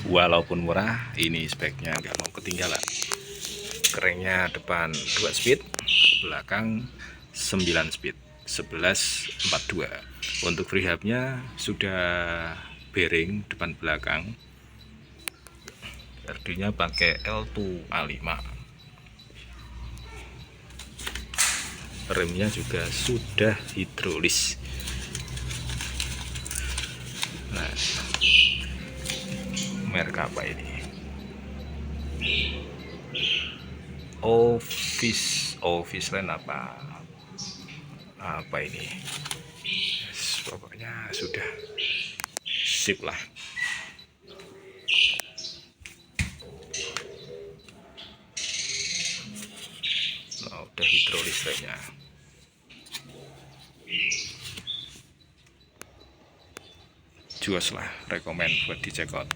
Walaupun murah, ini speknya nggak mau ketinggalan. Keringnya depan 2 speed, belakang 9 speed, 1142. Untuk freehubnya sudah bearing depan belakang. RD-nya pakai L2A5. Remnya juga sudah hidrolis. Nah, merek apa ini? Office Line apa ini? Pokoknya sudah sip lah. Nah, udah hidrolis remnya. Juas lah, rekomen buat dicek out.